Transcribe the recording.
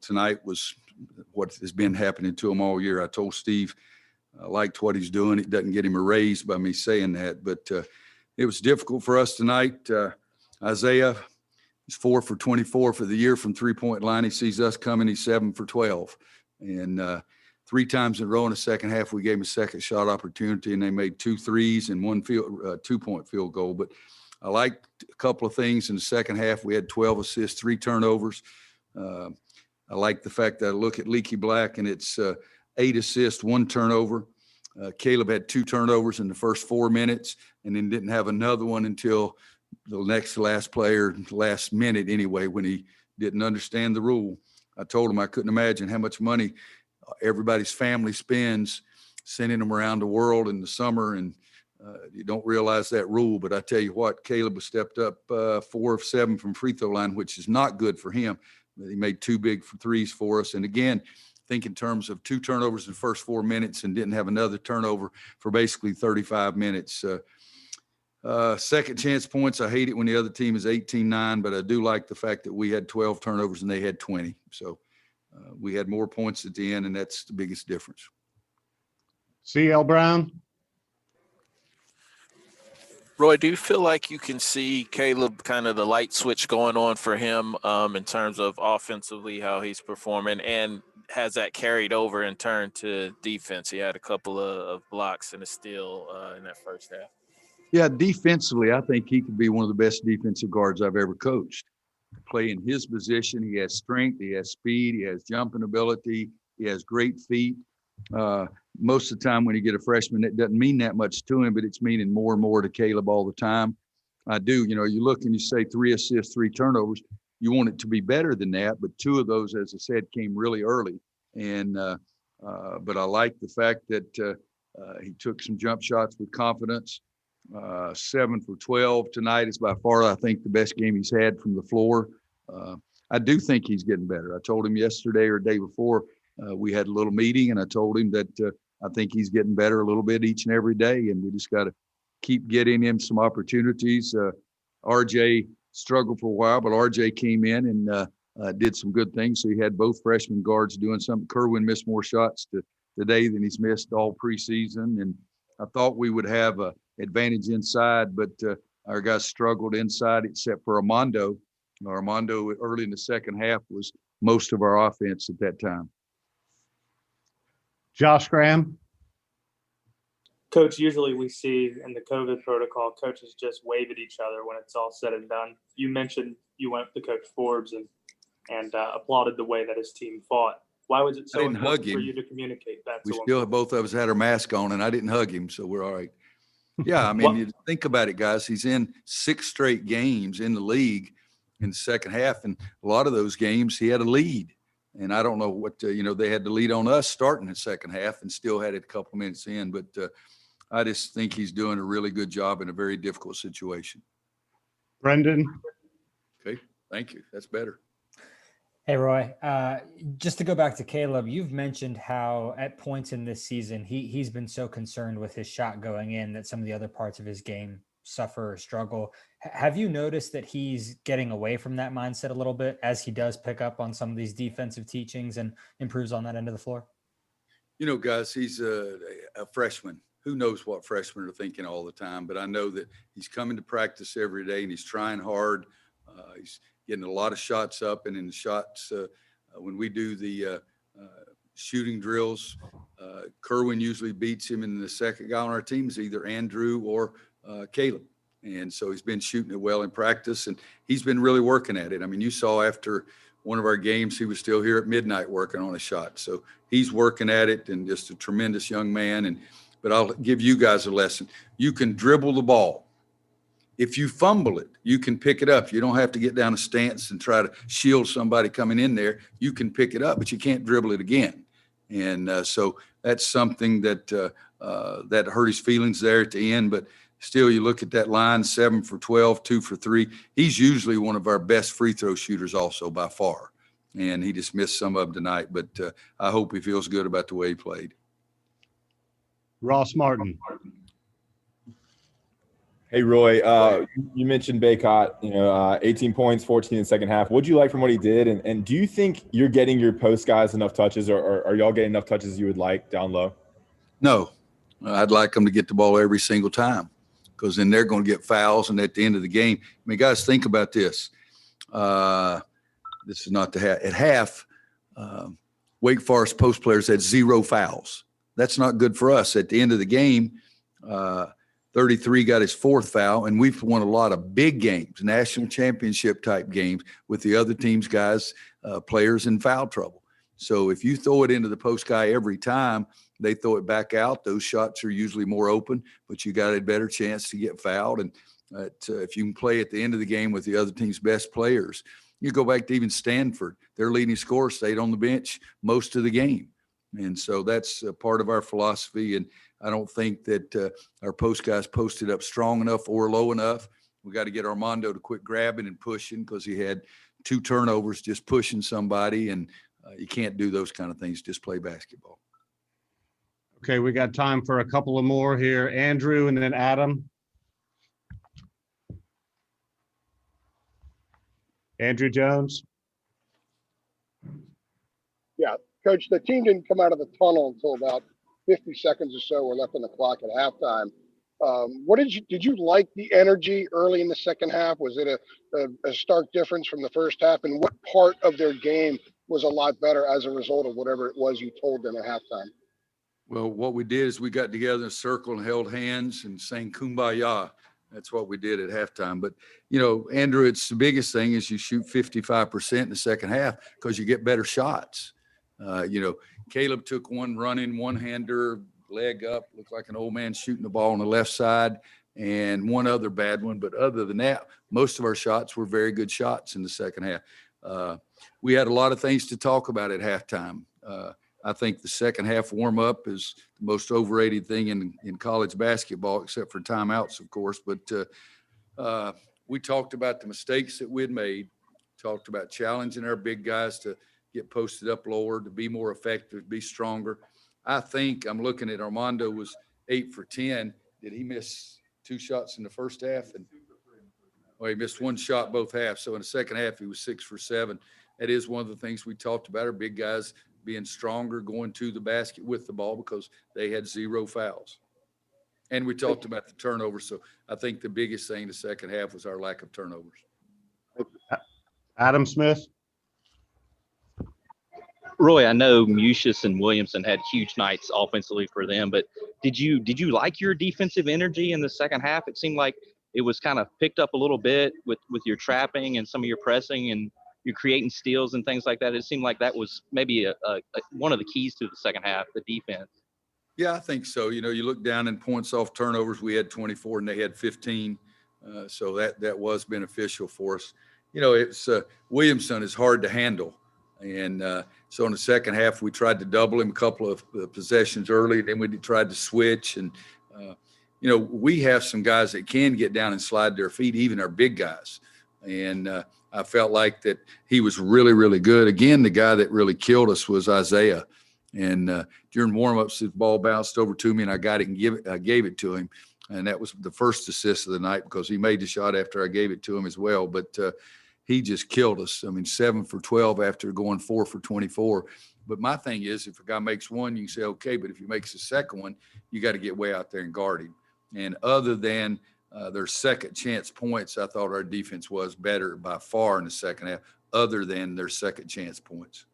tonight was what has been happening to him all year. I told Steve I liked what he's doing. It doesn't get him a raise by me saying that, but it was difficult for us tonight. Isaiah is 4 for 24 for the year from three-point line. He sees us coming. He's 7 for 12. And 3 times in a row in the second half, we gave him a second shot opportunity, and they made 2 threes and 1 2-point field goal. But I liked a couple of things in the second half. We had 12 assists, 3 turnovers. I like the fact that I look at Leaky Black, and it's 8 assists, 1 turnover. Caleb had 2 turnovers in the first 4 minutes and then didn't have another one until the last player, last minute anyway, when he didn't understand the rule. I told him I couldn't imagine how much money everybody's family spends sending them around the world in the summer, and you don't realize that rule. But I tell you what, Caleb has stepped up 4 of 7 from free throw line, which is not good for him. He made 2 big threes for us. And again, think in terms of 2 turnovers in the first 4 minutes and didn't have another turnover for basically 35 minutes. Second chance points, I hate it when the other team is 18-9, but I do like the fact that we had 12 turnovers and they had 20. So we had more points at the end, and that's the biggest difference. C.L. Brown. Roy, do you feel like you can see Caleb kind of the light switch going on for him in terms of offensively, how he's performing, and has that carried over in turn to defense? He had a couple of blocks and a steal in that first half. Yeah, defensively, I think he could be one of the best defensive guards I've ever coached. Play in his position. He has strength. He has speed. He has jumping ability. He has great feet. Most of the time when you get a freshman, it doesn't mean that much to him, but it's meaning more and more to Caleb all the time. I do. You know, you look and you say 3 assists, 3 turnovers. You want it to be better than that, but 2 of those, as I said, came really early. And but I like the fact that he took some jump shots with confidence. 7 for 12 tonight is by far, I think, the best game he's had from the floor. I do think he's getting better. I told him yesterday or the day before we had a little meeting, and I told him that I think he's getting better a little bit each and every day, and we just got to keep getting him some opportunities. RJ struggled for a while, but RJ came in and did some good things. So he had both freshman guards doing something. Kerwin missed more shots today than he's missed all preseason, and I thought we would have a advantage inside, but our guys struggled inside except for Armando. Armando early in the second half was most of our offense at that time. Josh Graham. Coach, usually we see in the COVID protocol, coaches just wave at each other when it's all said and done. You mentioned you went to Coach Forbes and applauded the way that his team fought. Why was it so important for you to communicate that to him? We still, both of us had our mask on, and I didn't hug him, so we're all right. Yeah, I mean, you think about it, guys. He's in 6 straight games in the league in the second half, and a lot of those games he had a lead. And I don't know what, they had the lead on us starting the second half and still had it a couple minutes in. But I just think he's doing a really good job in a very difficult situation. Brendan. Okay, thank you. That's better. Hey, Roy, just to go back to Caleb, you've mentioned how at points in this season, he's been so concerned with his shot going in that some of the other parts of his game suffer or struggle. Have you noticed that he's getting away from that mindset a little bit as he does pick up on some of these defensive teachings and improves on that end of the floor? You know, guys, he's a freshman. Who knows what freshmen are thinking all the time, but I know that he's coming to practice every day and he's trying hard. He's getting a lot of shots up, and in the shots, when we do the shooting drills, Kerwin usually beats him, and the second guy on our team is either Andrew or Caleb. And so he's been shooting it well in practice, and he's been really working at it. I mean, you saw after one of our games, he was still here at midnight working on a shot. So he's working at it, and just a tremendous young man. But I'll give you guys a lesson. You can dribble the ball. If you fumble it, you can pick it up. You don't have to get down a stance and try to shield somebody coming in there. You can pick it up, but you can't dribble it again. And so that's something that that hurt his feelings there at the end. But still, you look at that line, 7 for 12, 2 for 3. He's usually one of our best free throw shooters also by far. And he just missed some of them tonight. But I hope he feels good about the way he played. Ross Martin. Hey, Roy, you mentioned Baycott, 18 points, 14 in the second half. What'd you like from what he did? And do you think you're getting your post guys enough touches, or are y'all getting enough touches you would like down low? No, I'd like them to get the ball every single time, because then they're going to get fouls. And at the end of the game, I mean, guys, think about this. This is not the half. At half, Wake Forest post players had 0 fouls. That's not good for us. At the end of the game, 33 got his 4th foul, and we've won a lot of big games, national championship type games with the other team's guys, players in foul trouble. So if you throw it into the post guy every time, they throw it back out. Those shots are usually more open, but you got a better chance to get fouled. And if you can play at the end of the game with the other team's best players, you go back to even Stanford. Their leading scorer stayed on the bench most of the game. And so that's a part of our philosophy. And I don't think that our post guys posted up strong enough or low enough. We got to get Armando to quit grabbing and pushing, because he had 2 turnovers just pushing somebody. And you can't do those kind of things. Just play basketball. Okay, we got time for a couple of more here. Andrew and then Adam. Andrew Jones. Coach, the team didn't come out of the tunnel until about 50 seconds or so were left on the clock at halftime. What did you like the energy early in the second half? Was it a stark difference from the first half? And what part of their game was a lot better as a result of whatever it was you told them at halftime? Well, what we did is we got together in a circle and held hands and sang Kumbaya. That's what we did at halftime. But, Andrew, it's the biggest thing is you shoot 55% in the second half, because you get better shots. Caleb took one running, one-hander, leg up, looked like an old man shooting the ball on the left side, and one other bad one. But other than that, most of our shots were very good shots in the second half. We had a lot of things to talk about at halftime. I think the second half warm-up is the most overrated thing in college basketball, except for timeouts, of course. But we talked about the mistakes that we had made, talked about challenging our big guys to get posted up lower, to be more effective, be stronger. I think I'm looking at Armando was 8 for 10. Did he miss 2 shots in the first half? He missed 1 shot both halves. So in the second half, he was 6 for 7. That is one of the things we talked about, our big guys being stronger, going to the basket with the ball, because they had 0 fouls. And we talked about the turnovers. So I think the biggest thing in the second half was our lack of turnovers. Adam Smith. Roy, I know Musius and Williamson had huge nights offensively for them, but did you like your defensive energy in the second half? It seemed like it was kind of picked up a little bit with your trapping and some of your pressing, and you're creating steals and things like that. It seemed like that was maybe a one of the keys to the second half, the defense. Yeah, I think so. You look down in points off turnovers, we had 24 and they had 15. So that was beneficial for us. It's Williamson is hard to handle. And so in the second half, we tried to double him a couple of possessions early. Then we tried to switch. And, we have some guys that can get down and slide their feet, even our big guys. And I felt like that he was really, really good. Again, the guy that really killed us was Isaiah. And during warm-ups, the ball bounced over to me, and I got it and I gave it to him. And that was the first assist of the night, because he made the shot after I gave it to him as well. But he just killed us. 7 for 12 after going 4 for 24. But my thing is, if a guy makes one, you can say, okay, but if he makes the second one, you got to get way out there and guard him. And other than their second chance points, I thought our defense was better by far in the second half, other than their second chance points.